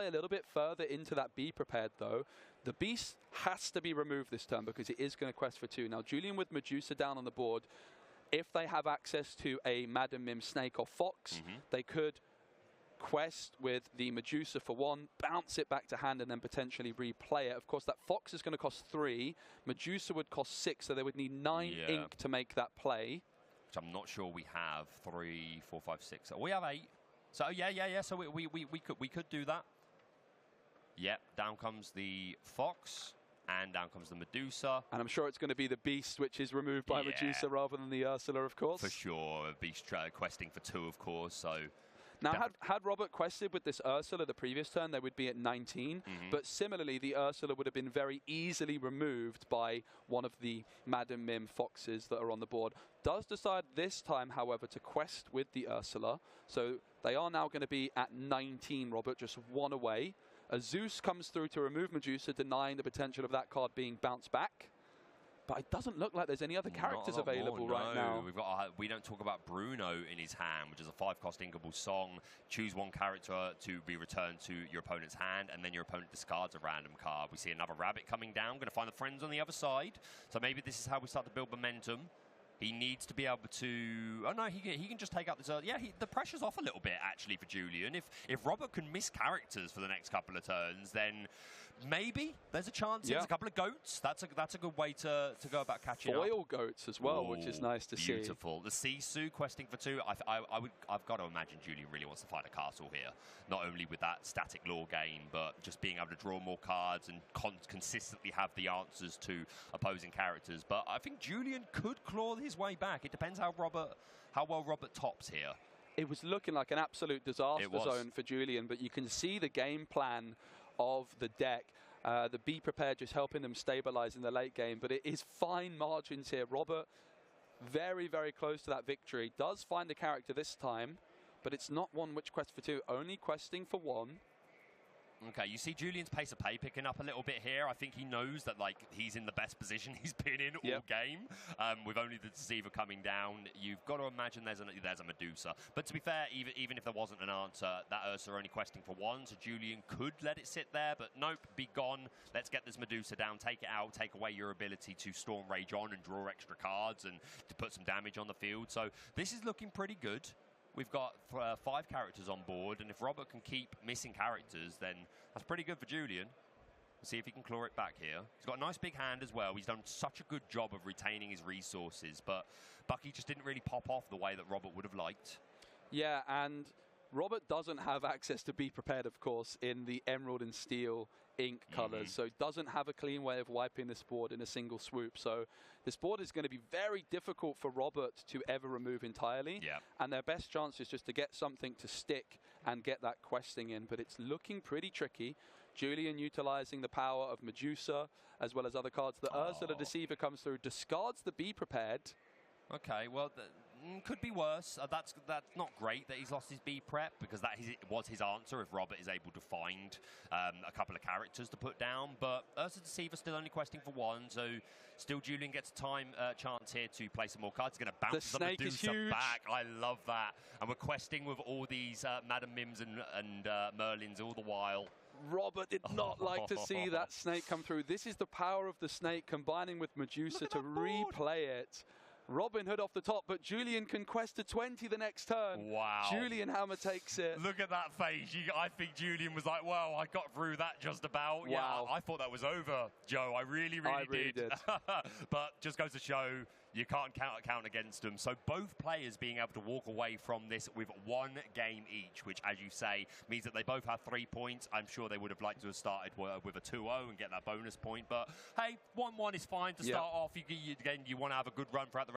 play a little bit further into that Be Prepared, though. The Beast has to be removed this turn because it is going to quest for 2. Now, Julian with Medusa down on the board, if they have access to a Madam Mim, Snake, or Fox, they could quest with the Medusa for 1, bounce it back to hand, and then potentially replay it. Of course, that Fox is going to cost 3. Medusa would cost 6, so they would need 9 ink to make that play. Which I'm not sure we have. 3, 4, 5, 6. We have 8. So yeah. So we could do that. Yep. Down comes the Fox, and down comes the Medusa. And I'm sure it's going to be the Beast, which is removed by Medusa rather than the Ursula, of course. For sure. Beast questing for 2, of course. So. Now, had Robert quested with this Ursula the previous turn, they would be at 19. But similarly, the Ursula would have been very easily removed by one of the Madam Mim Foxes that are on the board. Does decide this time, however, to quest with the Ursula. So they are now going to be at 19, Robert, just 1 away. A Zeus comes through to remove Medusa, denying the potential of that card being bounced back. But it doesn't look like there's any other characters available right now. We've got we don't talk about Bruno in his hand, which is a 5-cost inkable song. Choose 1 character to be returned to your opponent's hand, and then your opponent discards a random card. We see another rabbit coming down. Going to find the friends on the other side. So maybe this is how we start to build momentum. He needs to be able to... Oh, no, he can just take out this... the pressure's off a little bit, actually, for Julian. If Robert can miss characters for the next couple of turns, then maybe there's a chance. There's a couple of goats. That's a good way to go about catching up. Foil goats as well, which is nice to see. Beautiful. The Sisu questing for 2. I've got to imagine Julian really wants to find a castle here. Not only with that static lore gain, but just being able to draw more cards and consistently have the answers to opposing characters. But I think Julian could claw his way back. It depends how well Robert tops here. It was looking like an absolute disaster zone for Julian, but you can see the game plan of the deck. The Be Prepared just helping them stabilize in the late game, but it is fine margins here. Robert very, very close to that victory. Does find a character this time, but it's not one which quests for 2, only questing for 1. Okay, you see Julian's pace of play picking up a little bit here. I think he knows that he's in the best position he's been in all game. With only the Deceiver coming down, you've got to imagine there's a Medusa. But to be fair, even if there wasn't an answer, that Ursa only questing for 1, so Julian could let it sit there. But nope, be gone. Let's get this Medusa down, take it out, take away your ability to Storm Rage on and draw extra cards and to put some damage on the field. So this is looking pretty good. We've got 5 characters on board, and if Robert can keep missing characters, then that's pretty good for Julian. Let's see if he can claw it back here. He's got a nice big hand as well. He's done such a good job of retaining his resources, but Bucky just didn't really pop off the way that Robert would have liked. Yeah, and Robert doesn't have access to Be Prepared, of course, in the Emerald and Steel ink colors, so doesn't have a clean way of wiping this board in a single swoop. So this board is going to be very difficult for Robert to ever remove entirely. And their best chance is just to get something to stick and get that questing in. But it's looking pretty tricky. Julian utilizing the power of Medusa as well as other cards. The Ursula Deceiver comes through, discards the Be Prepared. Okay, well, could be worse. That's not great that he's lost his B prep, because that was his answer if Robert is able to find a couple of characters to put down. But Ursa Deceiver still only questing for 1, so still Julian gets a chance here to play some more cards. He's going to bounce the Medusa back. I love that. And we're questing with all these Madam Mims and Merlins all the while. Robert did not like to see that snake come through. This is the power of the snake combining with Medusa to replay it. Robin Hood off the top, but Julian can quest to 20 the next turn. Wow. Julian Hammer takes it. Look at that face. I think Julian was like, well, I got through that just about. Wow. Yeah, I thought that was over, Joe. I really did. But just goes to show you can't count against them. So both players being able to walk away from this with 1 game each, which, as you say, means that they both have 3 points. I'm sure they would have liked to have started with a 2-0 and get that bonus point. But, hey, 1-1 is fine to start off. Again, you want to have a good run throughout the